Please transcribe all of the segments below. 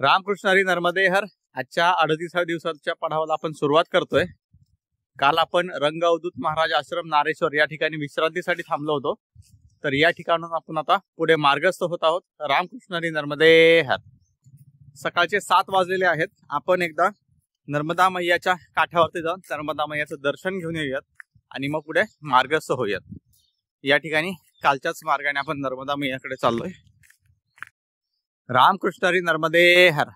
रामकृष्ण हरी नर्मदे हर. आजच्या 38व्या दिवसाच्या पडावाला आपण सुरुवात करतोय. काल आपण रंग अवधूत महाराज आश्रम नारेश्वर या ठिकाणी विश्रांतीसाठी थांबलो होतो. तर या ठिकाणून आपण आता पुढे मार्गस्थ होत आहोत. रामकृष्ण हरी नर्मदे हर. सकाळचे 7 वाजलेले आहेत. आपण एकदा नर्मदा मैयाच्या काठावरती जाऊन नर्मदा मैयाचं दर्शन घेऊन येऊयात आणि मग पुढे मार्गस्थ होऊयात. या ठिकाणी कालच्याच मार्गाने आपण नर्मदा मैयाकडे चाललोय. रामकृष्ण हरी नर्मदे हर.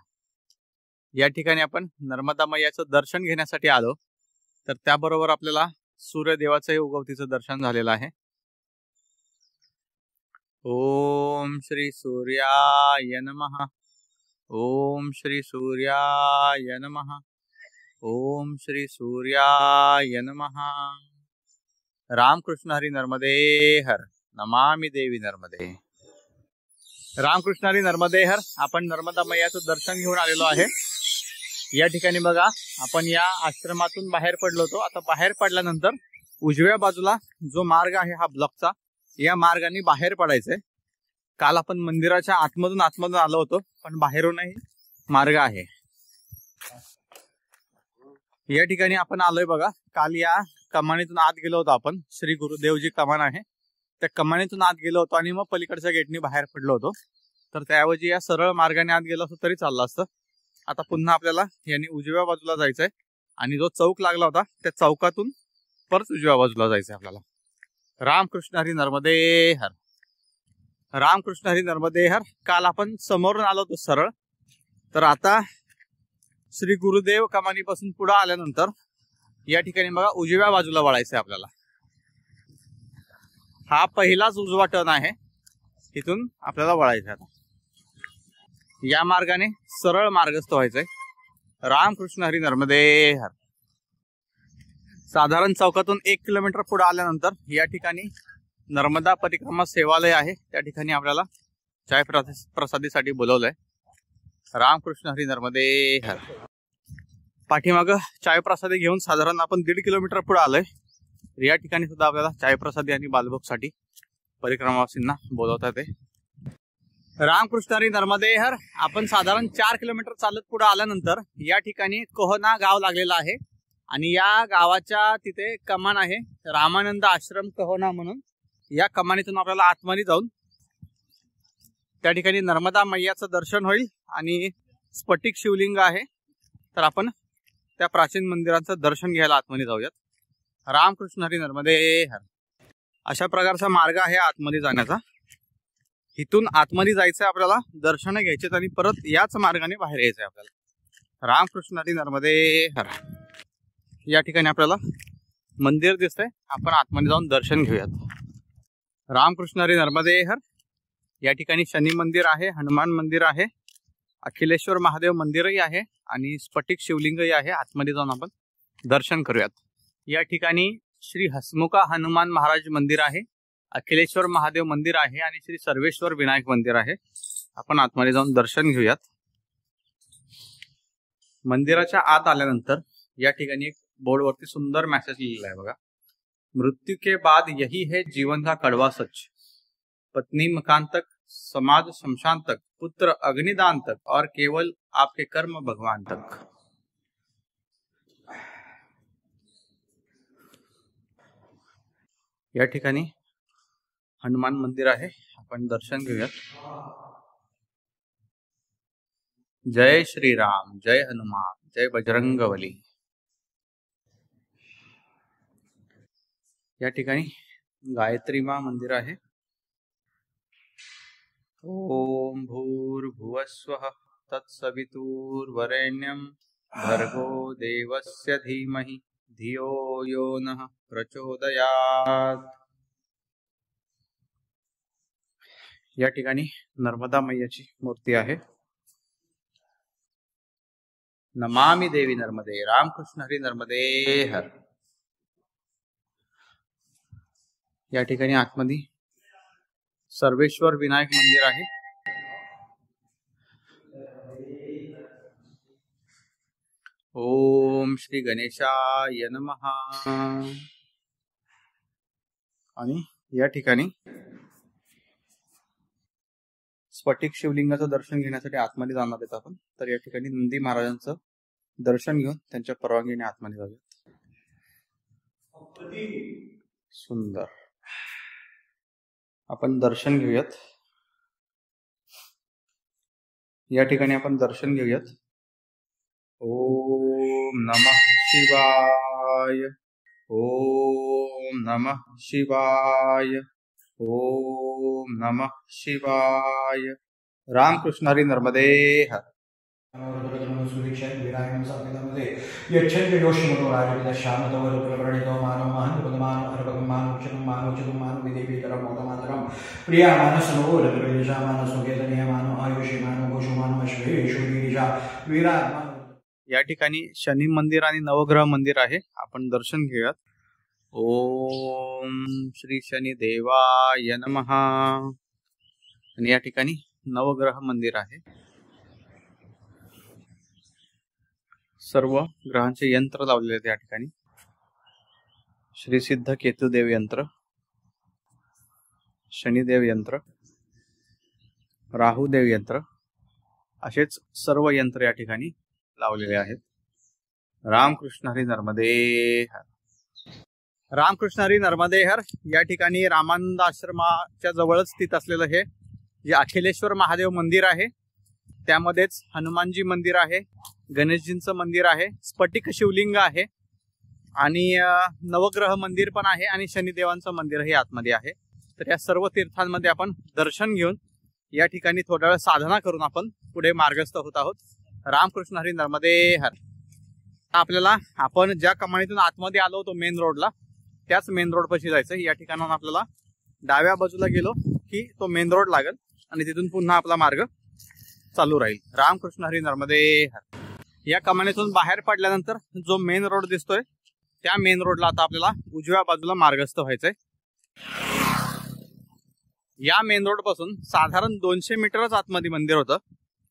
या ठिकाणी आपण नर्मदा मैयाचं दर्शन घेण्यासाठी आलो. तर त्याबरोबर आपल्याला सूर्यदेवाचंही उगवतीचं दर्शन झालेलं आहे. ओम श्री सूर्याय नमः. ओम श्री सूर्याय नमः. ओम श्री सूर्याय नमः. रामकृष्ण हरी नर्मदे हर. नमामि देवी नर्मदे. रामकृष्ण हरी नर्मदे हर. आपण नर्मदा मैयाचं दर्शन घेऊन आलेलो आहे. या ठिकाणी बघा, आपण या आश्रमातून बाहेर पडलो होतो. आता बाहेर पडल्यानंतर उजव्या बाजूला जो मार्ग आहे हा ब्लॉकचा, या मार्गाने बाहेर पडायचंय. काल आपण मंदिराच्या आतमधून आलो होतो, पण बाहेरूनही मार्ग आहे. या ठिकाणी आपण आलोय बघा. काल या कमानीतून आत गेलो होतो आपण. श्री गुरुदेवजी कमान आहे, त्या कमानीतून आत गेलो होतो आणि मग पलीकडच्या गेटनी बाहेर पडलो होतो. तर त्याऐवजी या सरळ मार्गाने आत गेलो असतो तरी चाललं असतं. आता पुन्हा आपल्याला यांनी उजव्या बाजूला जायचंय आणि जो चौक लागला होता त्या चौकातून परत उजव्या बाजूला जायचंय आपल्याला. रामकृष्ण हरी नर्मदे हर. रामकृष्ण हरी नर्मदे हर. काल आपण समोरून आलो होतो सरळ. तर आता श्री गुरुदेव कमानीपासून पुढे आल्यानंतर या ठिकाणी बघा उजव्या बाजूला वळायचंय आपल्याला. हा पहिलाच उजवा टर्न आहे. इथून आपल्याला वळायचं आता. या मार्गाने सरळ मार्गस्थ व्हायचंय. रामकृष्ण हरी नर्मदे हर. साधारण चौकातून 1 किलोमीटर पुढे आल्यानंतर या ठिकाणी नर्मदा परिक्रमा सेवालय आहे. त्या ठिकाणी आपल्याला चाय प्रसादीसाठी बोलवलंय. रामकृष्ण हरी नर्मदे हर. पाठीमाग चाय प्रसादी घेऊन साधारण आपण 1.5 किलोमीटर पुढे आलोय. या ठिकाणी सुद्धा आपल्याला चाय प्रसादी आणि बालभोगसाठी परिक्रमावासींना बोलवतात. रामकृष्ण हरी नर्मदे हर. आपण साधारण 4 किलोमीटर चालत पुढे आल्यानंतर या ठिकाणी कोहना गाव लागलेलं आहे आणि या गावाच्या तिथे कमान आहे, रामानंद आश्रम कोहना म्हणून. या कमानीतून आपल्याला आतमध्ये जाऊन त्या ठिकाणी नर्मदा मैयाचं दर्शन होईल आणि स्फटिक शिवलिंग आहे. तर आपण त्या प्राचीन मंदिराचं दर्शन घ्यायला आतमध्ये जाऊयात. रामकृष्ण हरी नर्मदे हर. अशा प्रकारचा मार्ग आहे आतमध्ये जाण्याचा. इथून आतमध्ये जायचंय आपल्याला, दर्शन घ्यायचे आणि परत याच मार्गाने बाहेर यायचंय आपल्याला. रामकृष्ण हरी नर्मदे हर. या ठिकाणी आपल्याला मंदिर दिसतंय, आपण आतमध्ये जाऊन दर्शन घेऊयात. रामकृष्ण हरी नर्मदे हर. या ठिकाणी शनी मंदिर आहे, हनुमान मंदिर आहे, अखिलेश्वर महादेव मंदिरही आहे आणि स्फटिक शिवलिंगही आहे. आतमध्ये जाऊन आपण दर्शन करूयात. या ठिकाणी श्री हसमुखा हनुमान महाराज मंदिर आहे, अखिलेश्वर महादेव मंदिर आहे आणि श्री सर्वेश्वर विनायक मंदिर आहे. आपण आतमध्ये जाऊन दर्शन घेऊयात. मंदिराच्या आत आल्यानंतर या ठिकाणी एक बोर्डवरती सुंदर मेसेज लिहिलेला आहे बघा. मृत्यू के बाद यही है जीवन का कड़वा सच. पत्नी मकान तक, समाज शमशान तक, पुत्र अग्निदान तक और केवल आपके कर्म भगवान तक. या ठिकाणी हनुमान मंदिर आहे, आपण दर्शन घेऊयात. जय श्रीराम, जय हनुमान, जय बजरंगबली. या ठिकाणी गायत्री मां मंदिर आहे. ओम भूर्भुवस्वः तत्सवितुर्वरेण्यं भर्गो देवस्य धीमहि धियो यो नः प्रचोदयात्. या ठिकाणी नर्मदा मैयाची मूर्ती आहे. नमामि देवी नर्मदे. रामकृष्ण हरी नर्मदे हर. या ठिकाणी आतमध्ये सर्वेश्वर विनायक मंदिर आहे. ओम श्री गणेशाय नमः. आणि या ठिकाणी स्फटिक शिवलिंगाचं दर्शन घेण्यासाठी आतमध्ये जाणार आहेत आपण. तर या ठिकाणी नंदी महाराजांचं दर्शन घेऊन त्यांच्या परवानगीने आतमध्ये जाऊया. सुंदर आपण दर्शन घेऊयात. या ठिकाणी आपण दर्शन घेऊयात. ओम नमः शिवाय. ओम नमः शिवाय. ओम नमः शिवाय. रामकृष्ण हरी नर्मदे हर. या ठिकाणी शनी मंदिर आणि नवग्रह मंदिर आहे. आपण दर्शन घेऊयात. ओम श्री शनी देवाय नमः. आणि या ठिकाणी नवग्रह मंदिर आहे. सर्व ग्रहांचे यंत्र लावलेले आहेत या ठिकाणी. श्री सिद्ध केतुदेव यंत्र, शनिदेव यंत्र, राहुदेव यंत्र असेच सर्व यंत्र या ठिकाणी लावलेले आहेत. रामकृष्ण हरी नर्मदे हर. रामकृष्ण हरी नर्मदे हर. या ठिकाणी रामानंद आश्रमाच्या जवळच स्थित असलेलं हे जे अखिलेश्वर महादेव मंदिर आहे, त्यामध्येच हनुमानजी मंदिर आहे, गणेशजींचं मंदिर आहे, स्फटिक शिवलिंग आहे आणि नवग्रह मंदिर पण आहे आणि शनिदेवांचं मंदिर हे आतमध्ये आहे. तर या सर्व तीर्थांमध्ये आपण दर्शन घेऊन या ठिकाणी थोडा वेळ साधना करून आपण पुढे मार्गस्थ होत आहोत. रामकृष्ण हरी नर्मदे हर. आपल्याला आपण ज्या कमानीतून आतमध्ये आलो होतो मेन रोडला, त्याच मेन रोड पाशी जायचं. या ठिकाणाहून आपल्याला डाव्या बाजूला गेलो की तो मेन रोड लागेल आणि तिथून पुन्हा आपला मार्ग चालू राहील. रामकृष्ण हरी नर्मदे हर. या कमानीतून बाहेर पडल्यानंतर जो मेन रोड दिसतोय त्या मेन रोडला आता आपल्याला उजव्या बाजूला मार्गस्थ व्हायचंय. या मेन रोड पासून साधारण 200 मीटरच आतमध्ये मंदिर होतं.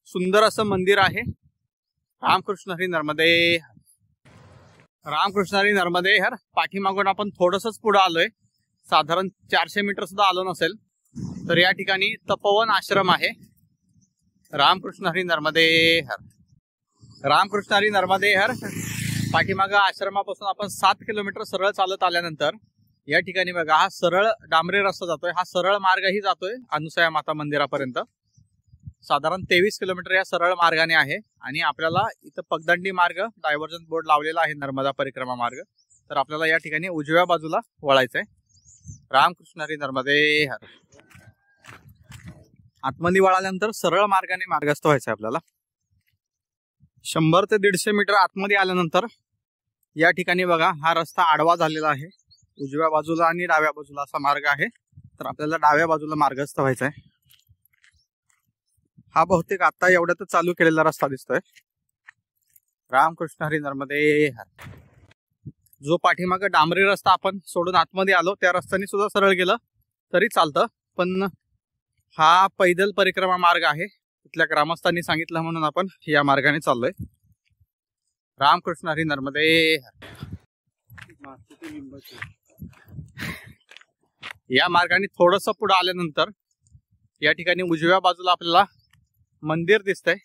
सुंदर असं मंदिर आहे. रामकृष्ण हरी नर्मदे हर. रामकृष्ण हरी नर्मदे हर. पाठीमागून आपण थोडंसंच पुढे आलोय, साधारण 400 मीटर सुद्धा आलो नसेल. तर या ठिकाणी तपोवन आश्रम आहे. रामकृष्ण हरी नर्मदे हर. रामकृष्ण हरी नर्मदे हर. पाठीमाग आश्रमापासून आपण 7 किलोमीटर सरळ चालत आल्यानंतर या ठिकाणी बघा हा सरळ डांबरी रस्ता जातोय. हा सरळ मार्गही जातोय अनुसया माता मंदिरापर्यंत. साधारण 23 किलोमीटर या सरळ मार्गाने आहे आणि आपल्याला इथं पगदंडी मार्ग डायव्हर्जन बोर्ड लावलेला आहे, नर्मदा परिक्रमा मार्ग. तर आपल्याला या ठिकाणी उजव्या बाजूला वळायचंय. रामकृष्ण हरी नर्मदे हर. आतमध्ये वळाल्यानंतर सरळ मार्गाने मार्गस्थ व्हायचंय आपल्याला. 100 ते 150 मीटर आतमध्ये आल्यानंतर या ठिकाणी बघा हा रस्ता आडवा झालेला आहे. उजव्या बाजूला आणि डाव्या बाजूला असा मार्ग आहे. तर आपल्याला डाव्या बाजूला मार्गस्थ व्हायचंय. हा बहुतेक आता एवढ्यातच चालू केलेला रस्ता दिसतोय. रामकृष्ण हरी नर्मदे हर. जो पाठीमाग डांबरी रस्ता आपण सोडून आतमध्ये आलो त्या रस्त्याने सुद्धा सरळ गेलं तरी चालतं, पण हा पैदल परिक्रमा मार्ग आहे. तिथल्या ग्रामस्थांनी सांगितलं म्हणून आपण या मार्गाने चाललोय. रामकृष्ण हरी नर्मदे हर. या मार्गाने थोडस पुढे आल्यानंतर या ठिकाणी उजव्या बाजूला आपल्याला मंदिर दिसतंय.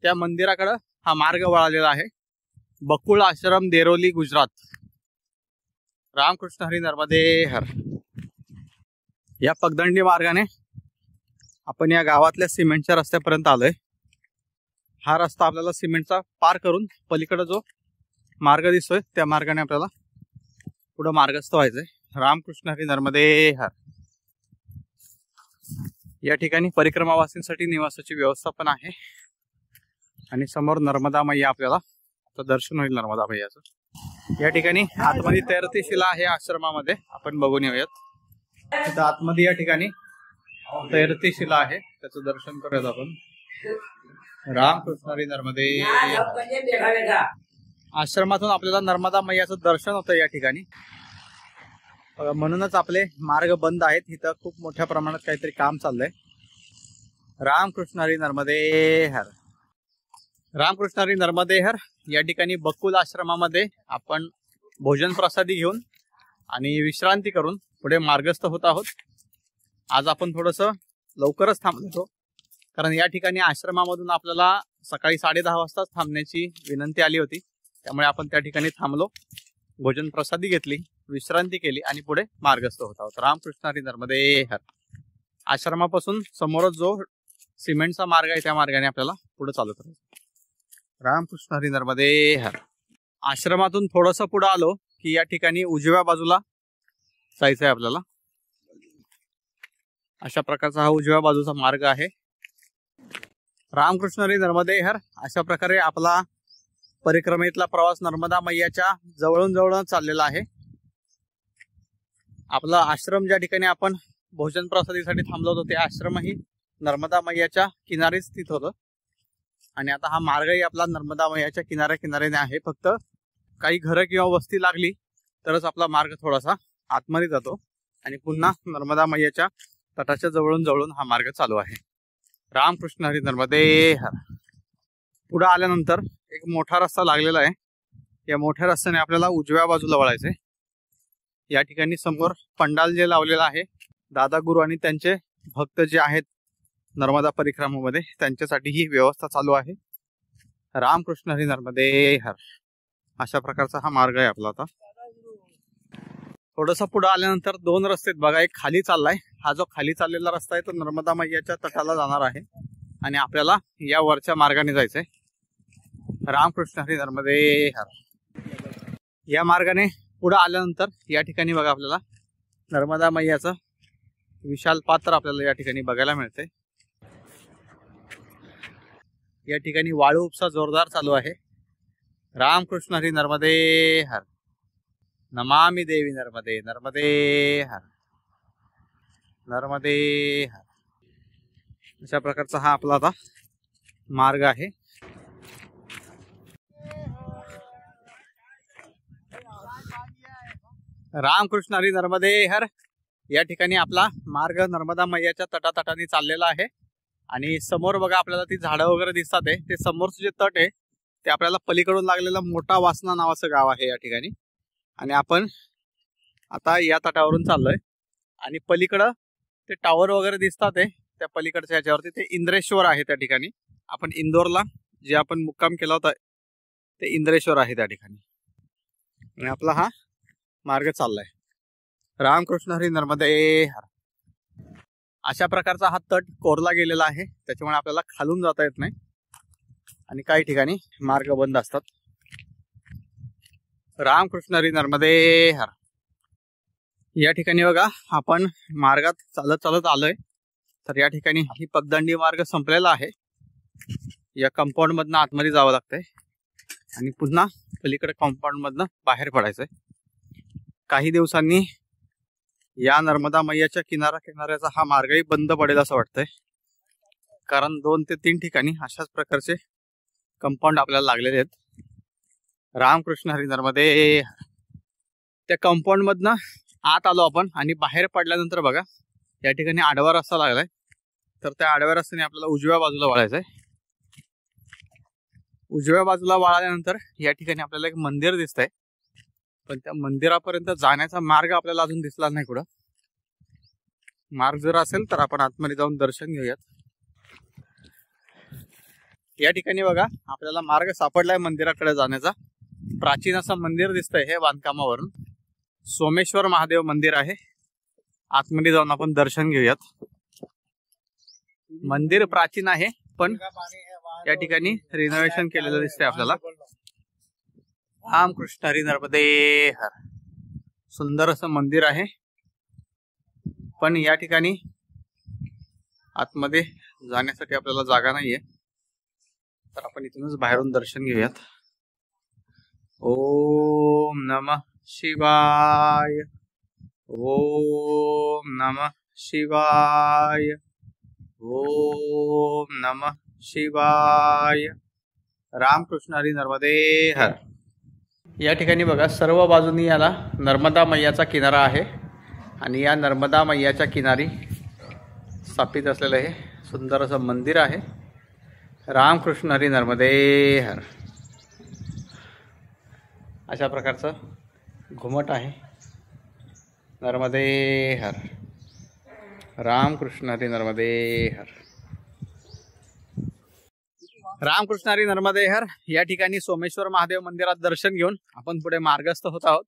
त्या मंदिराकडे हा मार्ग वळालेला आहे. बकुळ आश्रम, देरोली, गुजरात. रामकृष्ण हरी नर्मदे हर. या पगदंडी मार्गाने आपण या गावातल्या सिमेंटच्या रस्त्यापर्यंत आलोय. हा रस्ता आपल्याला सिमेंटचा पार करून पलीकडे जो मार्ग दिसतोय त्या मार्गाने आपल्याला पुढे मार्गस्थ व्हायचंय. रामकृष्ण हरी नर्मदे हर. या ठिकाणी परिक्रमावासींसाठी निवासाची व्यवस्था पण आहे आणि समोर नर्मदा मैया आपल्याला दर्शन होईल नर्मदा मैयाचं. या ठिकाणी आतमध्ये तैरती शिला आहे आश्रमामध्ये, आपण बघून येऊयात. तिथं आतमध्ये या ठिकाणी तैरती शिला आहे, त्याचं दर्शन करूयात आपण. रामकृष्ण हरी नर्मदे. आश्रमातून आपल्याला नर्मदा मैयाचं दर्शन होतं या ठिकाणी. म्हणूनच आपले मार्ग बंद आहेत. इथं खूप मोठ्या प्रमाणात काहीतरी काम चाललंय. रामकृष्ण हरी नर्मदे हर. रामकृष्ण हरी नर्मदे हर. या ठिकाणी बकुल आश्रमामध्ये आपण भोजन प्रसादी घेऊन आणि विश्रांती करून पुढे मार्गस्थ होत आहोत. आज आपण थोडस लवकरच थांबलो, कारण या ठिकाणी आश्रमामधून आपल्याला सकाळी 10:30 वाजताच थांबण्याची विनंती आली होती, त्यामुळे आपण त्या ठिकाणी थांबलो, भोजन प्रसादी घेतली, विश्रांती केली आणि पुढे मार्गस्थ होत आहोत. रामकृष्ण हरी नर्मदे हर. आश्रमापासून समोरच जो सिमेंटचा मार्ग आहे त्या मार्गाने आपल्याला पुढे चालू करायचं. रामकृष्ण हरी नर्मदे हर. आश्रमातून थोडंसं पुढे आलो की या ठिकाणी उजव्या बाजूला जायचं आहे आपल्याला. अशा प्रकारचा हा उजव्या बाजूचा मार्ग आहे. रामकृष्ण हरी नर्मदे हर. अशा प्रकारे आपला परिक्रमेतला प्रवास नर्मदा मैयाच्या जवळून जवळच चाललेला आहे. आपला आश्रम ज्या ठिकाणी आपण भोजन प्रसादीसाठी थांबलो होतो ते आश्रमही नर्मदा मैयाच्या किनारीच स्थित होतं आणि आता हा मार्गही आपला नर्मदा मैयाच्या किनाऱ्याने आहे. फक्त काही घरं किंवा वस्ती लागली तरच आपला मार्ग थोडासा आतमध्ये जातो आणि पुन्हा नर्मदा मैयाच्या तटाच्या जवळून हा मार्ग चालू आहे. रामकृष्ण हरी नर्मदे हर. पुढे आल्यानंतर एक मोठा रस्ता लागलेला आहे. या मोठ्या रस्त्याने आपल्याला उजव्या बाजूला वळायचंय. या ठिकाणी समोर पंडाल जे लावलेलं आहे, दादा गुरु आणि त्यांचे भक्त जे आहेत नर्मदा परिक्रमेमध्ये त्यांच्यासाठी ही व्यवस्था चालू आहे. रामकृष्ण हरी नर्मदे हर. अशा प्रकारचा हा मार्ग आहे आपला. आता थोडंसं पुढे आल्यानंतर 2 रस्ते बघा. एक खाली चाललाय, हा जो खाली चाललेला रस्ता आहे तो नर्मदा मैयाच्या तटाला जाणार आहे आणि आपल्याला या वरच्या मार्गाने जायचंय. रामकृष्ण हरी नर्मदे हर. या मार्गाने पुढे आल्यानंतर या ठिकाणी बघा आपल्याला नर्मदा मैयाचं विशाल पात्र आपल्याला या ठिकाणी बघायला मिळते. या ठिकाणी वाळू उपसा जोरदार चालू आहे. रामकृष्ण हरी नर्मदे हर. नमामि देवी नर्मदे. नर्मदे हर. नर्मदे हर. अशा प्रकारचा हा आपला आता मार्ग आहे. रामकृष्ण हरी नर्मदे हर. या ठिकाणी आपला मार्ग नर्मदा मैयाच्या तटातटाने चाललेला आहे आणि समोर बघा आपल्याला ती झाडं वगैरे दिसतात आहे. ते समोरचं जे तट आहे ते आपल्याला पलीकडून लागलेला मोठा वासना नावाचं गाव आहे या ठिकाणी आणि आपण आता या तटावरून चाललोय आणि पलीकडं ते टावर वगैरे दिसतात आहे त्या पलीकडच्या ह्याच्यावरती ते इंद्रेश्वर आहे. त्या ठिकाणी आपण इंदोरला जे आपण मुक्काम केला होता ते इंद्रेश्वर आहे त्या ठिकाणी आणि आपला हा मार्ग चाललाय. रामकृष्ण हरी नर्मदे हर. अशा प्रकारचा हा तट कोरला गेलेला आहे, त्याच्यामुळे आपल्याला खालून जाता येत नाही आणि काही ठिकाणी मार्ग बंद असतात. रामकृष्ण हरी नर्मदे हर. या ठिकाणी बघा आपण मार्गात चालत आलोय तर या ठिकाणी ही पगदंडी मार्ग संपलेला आहे. या कंपाऊंड मधनं आतमध्ये जावं लागतंय आणि पुन्हा पलीकडे कंपाऊंड मधनं बाहेर पडायचंय. काही दिवसांनी या नर्मदा मैयाच्या किनाऱ्याचा हा मार्गही बंद पडेल असं वाटतंय, कारण 2 ते 3 ठिकाणी अशाच प्रकारचे कंपाऊंड आपल्याला लागलेले आहेत. रामकृष्ण हरी नर्मदे. त्या कंपाऊंड मधनं आत आलो आपण आणि बाहेर पडल्यानंतर बघा या ठिकाणी आडवा रस्ता लागलाय, तर त्या आडव्या रस्त्याने आपल्याला उजव्या बाजूला वळायचंय. उजव्या बाजूला वळाल्यानंतर या ठिकाणी आपल्याला एक मंदिर दिसतंय, पण त्या मंदिरापर्यंत जाण्याचा मार्ग आपल्याला अजून दिसला नाही. कुठं मार्ग जर असेल तर आपण आतमध्ये जाऊन दर्शन घेऊयात. या ठिकाणी बघा आपल्याला मार्ग सापडलाय मंदिराकडे जाण्याचा. प्राचीन असं मंदिर दिसतंय हे बांधकामावरून. सोमेश्वर महादेव मंदिर आहे. आतमध्ये जाऊन आपण दर्शन घेऊयात. मंदिर प्राचीन आहे पण या ठिकाणी रिनोव्हेशन केलेलं दिसतंय आपल्याला. रामकृष्ण हरी नर्मदे हर. सुंदर असं मंदिर आहे पण या ठिकाणी आतमध्ये जाण्यासाठी आपल्याला जागा नाहीये, तर आपण इथूनच बाहेरून दर्शन घेऊयात. ओम नमः शिवाय. ओम नमः शिवाय. ओम नमः शिवाय. रामकृष्ण हरी नर्मदे हर. या ठिकाणी बघा सर्व बाजूनी याला नर्मदा मैयाचा किनारा आहे आणि या नर्मदा मैयाच्या किनारी स्थापित असलेलं हे सुंदर असं मंदिर आहे. रामकृष्ण हरी नर्मदे हर. अशा प्रकारचं घुमट आहे. नर्मदे हर. रामकृष्ण हरी नर्मदे हर. रामकृष्ण हरी नर्मदे हर. या ठिकाणी सोमेश्वर महादेव मंदिरात दर्शन घेऊन आपण पुढे मार्गस्थ होत आहोत.